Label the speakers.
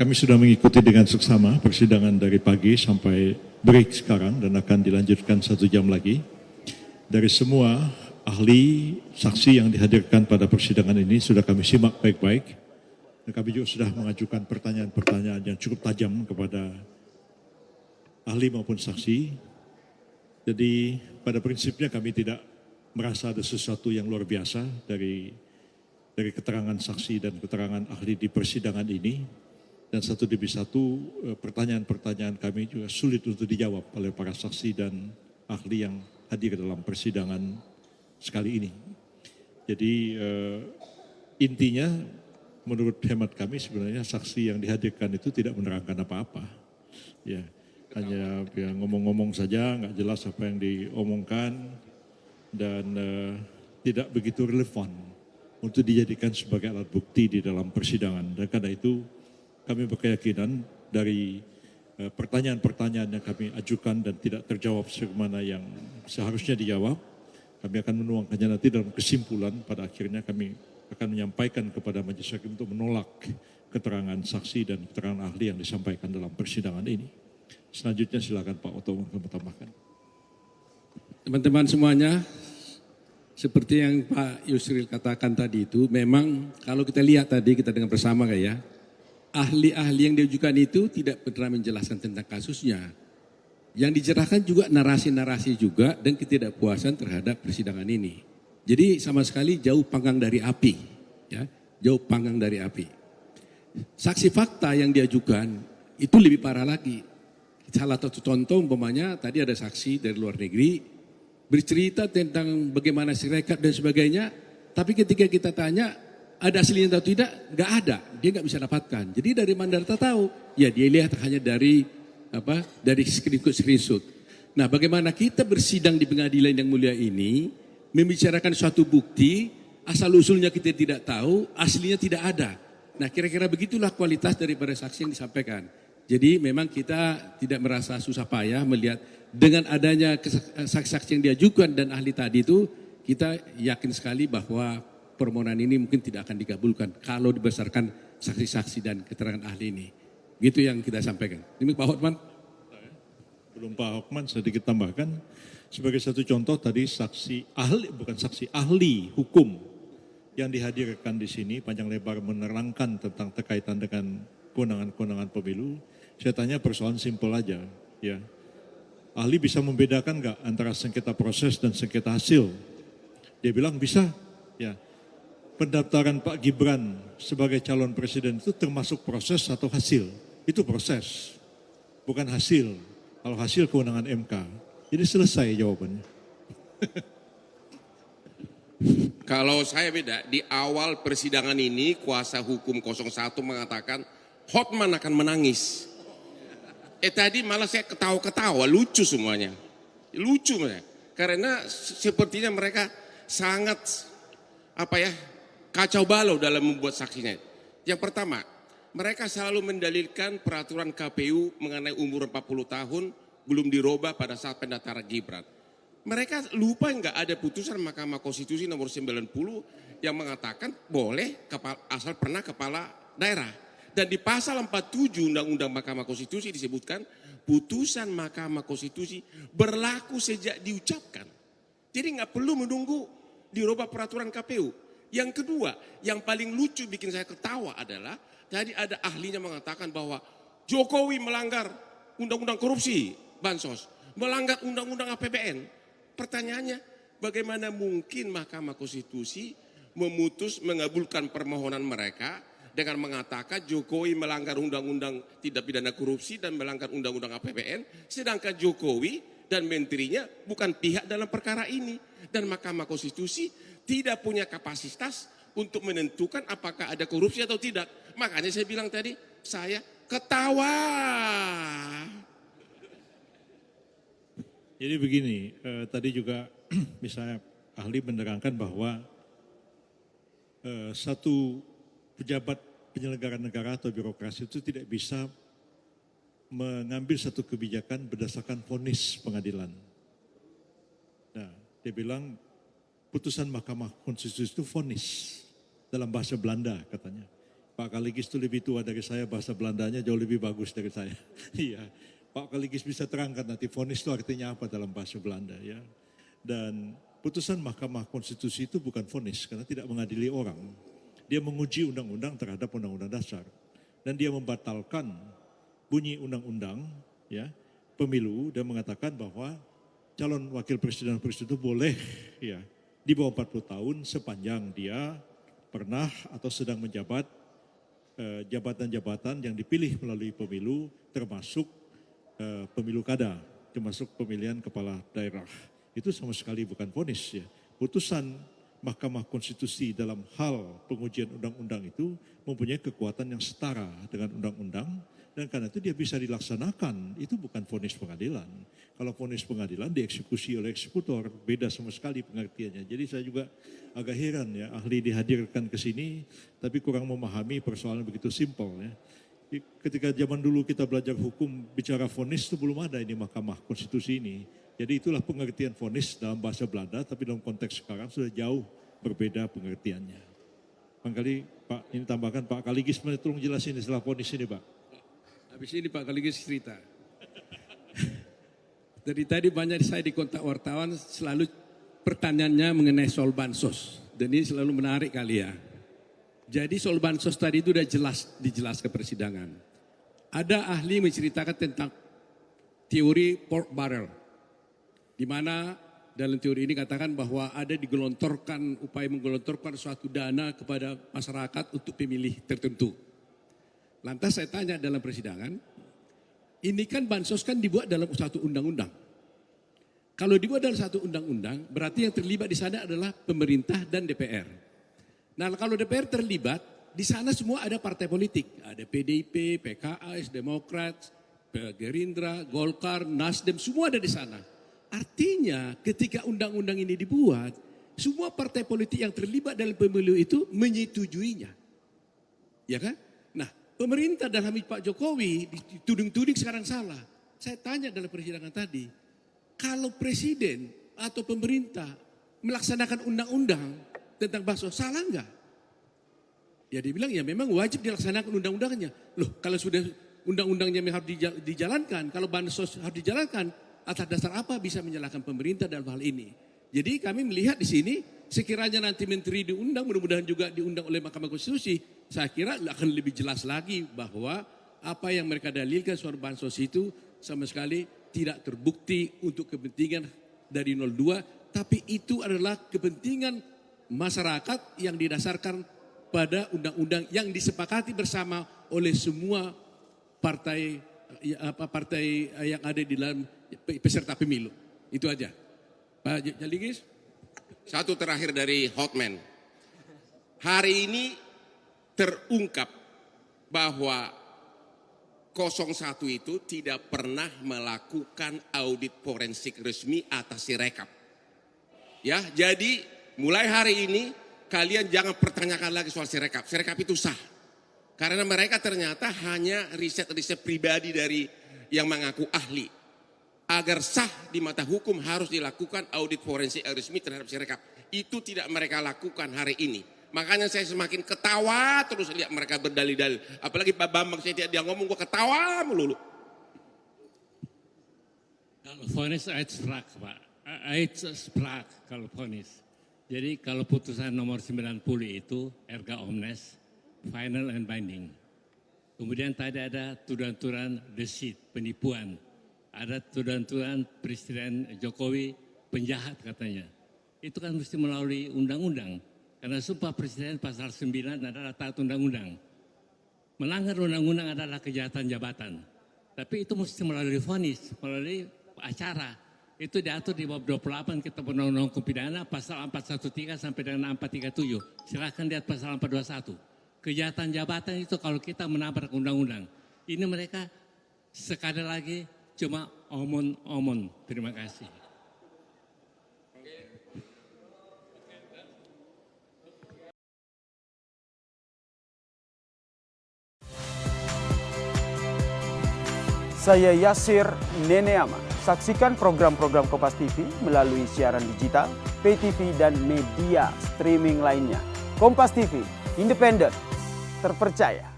Speaker 1: Kami sudah mengikuti dengan seksama persidangan dari pagi sampai break sekarang dan akan dilanjutkan 1 jam lagi. Dari semua ahli, saksi yang dihadirkan pada persidangan ini sudah kami simak baik-baik. Dan kami juga sudah mengajukan pertanyaan-pertanyaan yang cukup tajam kepada ahli maupun saksi. Jadi pada prinsipnya kami tidak merasa ada sesuatu yang luar biasa dari keterangan saksi dan keterangan ahli di persidangan ini. Dan satu demi satu pertanyaan-pertanyaan kami juga sulit untuk dijawab oleh para saksi dan ahli yang hadir dalam persidangan sekali ini. Jadi intinya menurut hemat kami sebenarnya saksi yang dihadirkan itu tidak menerangkan apa-apa. Ya, hanya ya, ngomong-ngomong saja, nggak jelas apa yang diomongkan dan tidak begitu relevan untuk dijadikan sebagai alat bukti di dalam persidangan. Dan karena itu kami berkeyakinan dari pertanyaan-pertanyaan yang kami ajukan dan tidak terjawab sebagaimana yang seharusnya dijawab, kami akan menuangkannya nanti dalam kesimpulan. Pada akhirnya kami akan menyampaikan kepada majelis hakim untuk menolak keterangan saksi dan keterangan ahli yang disampaikan dalam persidangan ini. Selanjutnya silakan Pak Oto menambahkan.
Speaker 2: Teman-teman semuanya, seperti yang Pak Yusril katakan tadi itu, memang kalau kita lihat tadi kita dengar bersama ya, ahli-ahli yang diajukan itu tidak pernah menjelaskan tentang kasusnya. Yang dicerahkan juga narasi-narasi juga dan ketidakpuasan terhadap persidangan ini. Jadi sama sekali jauh panggang dari api, ya, jauh panggang dari api. Saksi fakta yang diajukan itu lebih parah lagi. Salah satu contoh umpamanya tadi ada saksi dari luar negeri bercerita tentang bagaimana sirekap dan sebagainya, tapi ketika kita tanya ada aslinya atau tidak, nggak ada, dia nggak bisa dapatkan. Jadi dari mana data tahu? Ya dia lihat hanya dari screenshot. Nah bagaimana kita bersidang di pengadilan yang mulia ini, membicarakan suatu bukti, asal usulnya kita tidak tahu, aslinya tidak ada. Nah kira-kira begitulah kualitas daripada saksi yang disampaikan. Jadi memang kita tidak merasa susah payah melihat dengan adanya saksi-saksi yang diajukan dan ahli tadi itu, kita yakin sekali bahwa permohonan ini mungkin tidak akan dikabulkan kalau dibesarkan saksi-saksi dan keterangan ahli ini. Gitu yang kita sampaikan. Ini Pak Hotman.
Speaker 1: Belum Pak Hotman, sedikit tambahkan. Sebagai satu contoh tadi saksi ahli, bukan saksi, ahli hukum yang dihadirkan di sini panjang lebar menerangkan tentang terkaitan dengan kewenangan-kewenangan pemilu. Saya tanya persoalan simpel aja. Ya. Ahli bisa membedakan nggak antara sengketa proses dan sengketa hasil? Dia bilang bisa. Ya. Pendaftaran Pak Gibran sebagai calon presiden itu termasuk proses atau hasil? Itu proses, bukan hasil. Kalau hasil kewenangan MK. Jadi selesai jawabannya.
Speaker 3: Kalau saya beda, di awal persidangan ini kuasa hukum 01 mengatakan Hotman akan menangis. Tadi malah saya ketawa-ketawa, lucu semuanya. Lucu mereka. Karena sepertinya mereka sangat kacau balau dalam membuat saksinya. Yang pertama, mereka selalu mendalilkan peraturan KPU mengenai umur 40 tahun belum dirubah pada saat pendaftaran Gibran. Mereka lupa nggak ada putusan Mahkamah Konstitusi nomor 90 yang mengatakan boleh asal pernah kepala daerah. Dan di pasal 47 Undang-Undang Mahkamah Konstitusi disebutkan putusan Mahkamah Konstitusi berlaku sejak diucapkan. Jadi nggak perlu menunggu dirubah peraturan KPU. Yang kedua, yang paling lucu bikin saya ketawa adalah tadi ada ahlinya mengatakan bahwa Jokowi melanggar undang-undang korupsi, bansos, melanggar undang-undang APBN. Pertanyaannya, bagaimana mungkin Mahkamah Konstitusi mengabulkan permohonan mereka dengan mengatakan Jokowi melanggar undang-undang tidak pidana korupsi dan melanggar undang-undang APBN, sedangkan Jokowi dan menterinya bukan pihak dalam perkara ini. Dan Mahkamah Konstitusi tidak punya kapasitas untuk menentukan apakah ada korupsi atau tidak. Makanya saya bilang tadi, saya ketawa.
Speaker 1: Jadi begini, tadi juga misalnya ahli menerangkan bahwa satu pejabat penyelenggara negara atau birokrasi itu tidak bisa mengambil satu kebijakan berdasarkan vonis pengadilan. Nah, dia bilang putusan Mahkamah Konstitusi itu vonis dalam bahasa Belanda katanya. Pak Kaligis itu lebih tua dari saya, bahasa Belandanya jauh lebih bagus dari saya. Iya, Pak Kaligis bisa terangkan nanti vonis itu artinya apa dalam bahasa Belanda ya. Dan putusan Mahkamah Konstitusi itu bukan vonis karena tidak mengadili orang. Dia menguji undang-undang terhadap undang-undang dasar dan dia membatalkan bunyi undang-undang ya pemilu dan mengatakan bahwa calon wakil presiden itu boleh ya di bawah 40 tahun sepanjang dia pernah atau sedang menjabat jabatan-jabatan yang dipilih melalui pemilu termasuk pemilu kada, termasuk pemilihan kepala daerah. Itu sama sekali bukan vonis ya. Putusan Mahkamah Konstitusi dalam hal pengujian undang-undang itu mempunyai kekuatan yang setara dengan undang-undang dan karena itu dia bisa dilaksanakan. Itu bukan vonis pengadilan. Kalau vonis pengadilan dieksekusi oleh eksekutor, beda sama sekali pengertiannya. Jadi saya juga agak heran ya, ahli dihadirkan ke sini tapi kurang memahami persoalan begitu simpel ya. Ketika zaman dulu kita belajar hukum bicara vonis itu belum ada ini Mahkamah Konstitusi ini. Jadi itulah pengertian vonis dalam bahasa Belanda, tapi dalam konteks sekarang sudah jauh berbeda pengertiannya. Barangkali Pak ini tambahkan Pak Kaligis, tolong jelasin istilah vonis ini Pak.
Speaker 2: Habis ini Pak Kaligis cerita. Dari tadi banyak saya di kontak wartawan selalu pertanyaannya mengenai soal bansos. Dan ini selalu menarik kali ya. Jadi soal bansos tadi itu sudah dijelas ke persidangan. Ada ahli menceritakan tentang teori pork barrel. Di mana dalam teori ini katakan bahwa ada upaya menggelontorkan suatu dana kepada masyarakat untuk pemilih tertentu. Lantas saya tanya dalam persidangan, ini kan bansos kan dibuat dalam satu undang-undang. Kalau dibuat dalam satu undang-undang, berarti yang terlibat di sana adalah pemerintah dan DPR. Nah kalau DPR terlibat, di sana semua ada partai politik. Ada PDIP, PKS, Demokrat, Gerindra, Golkar, Nasdem, semua ada di sana. Artinya ketika undang-undang ini dibuat, semua partai politik yang terlibat dalam pemilu itu menyetujuinya. Ya kan? Nah, pemerintah dalam Pak Jokowi dituding-tuding sekarang salah. Saya tanya dalam persidangan tadi, kalau presiden atau pemerintah melaksanakan undang-undang tentang bansos, salah enggak? Ya dia bilang ya memang wajib dilaksanakan undang-undangnya. Loh kalau sudah undang-undangnya harus dijalankan, kalau bansos harus dijalankan, atas dasar apa bisa menyalahkan pemerintah dalam hal ini? Jadi kami melihat di sini, sekiranya nanti menteri diundang, mudah-mudahan juga diundang oleh Mahkamah Konstitusi, saya kira akan lebih jelas lagi bahwa apa yang mereka dalilkan soal bansos itu sama sekali tidak terbukti untuk kepentingan dari 02, tapi itu adalah kepentingan masyarakat yang didasarkan pada undang-undang yang disepakati bersama oleh semua partai yang ada di dalam peserta pemilu. Itu aja. Pak Kaligis.
Speaker 3: Satu terakhir dari Hotman. Hari ini terungkap bahwa 01 itu tidak pernah melakukan audit forensik resmi atas Sirekap. Ya, jadi mulai hari ini kalian jangan pertanyakan lagi soal Sirekap. Sirekap itu sah. Karena mereka ternyata hanya riset-riset pribadi dari yang mengaku ahli. Agar sah di mata hukum harus dilakukan audit forensik resmi terhadap Sirekap. Itu tidak mereka lakukan hari ini. Makanya saya semakin ketawa terus lihat mereka berdalil-dalil. Apalagi Pak Bambang, saya dia ngomong gue ketawa melulu.
Speaker 4: Kalau vonis sprach Pak. Sprach kalau vonis. Jadi kalau putusan nomor 90 itu erga omnes, final and binding. Kemudian tadi ada tuduhan-tuduhan deceit, penipuan. Ada tuduhan-tuduhan Presiden Jokowi penjahat katanya. Itu kan mesti melalui undang-undang. Karena sumpah Presiden pasal 9 adalah taat undang-undang. Melanggar undang-undang adalah kejahatan jabatan. Tapi itu mesti melalui vonis, melalui acara. Itu diatur di bab 28 Kitab Undang-Undang Hukum Pidana pasal 413 sampai dengan 437. Silakan lihat pasal 421. Kejahatan jabatan itu kalau kita menabrak undang-undang. Ini mereka sekali lagi cuma omon-omon. Terima kasih.
Speaker 5: Saya Yasir Neneama. Saksikan program-program Kompas TV melalui siaran digital, pay TV dan media streaming lainnya. Kompas TV, independen, terpercaya.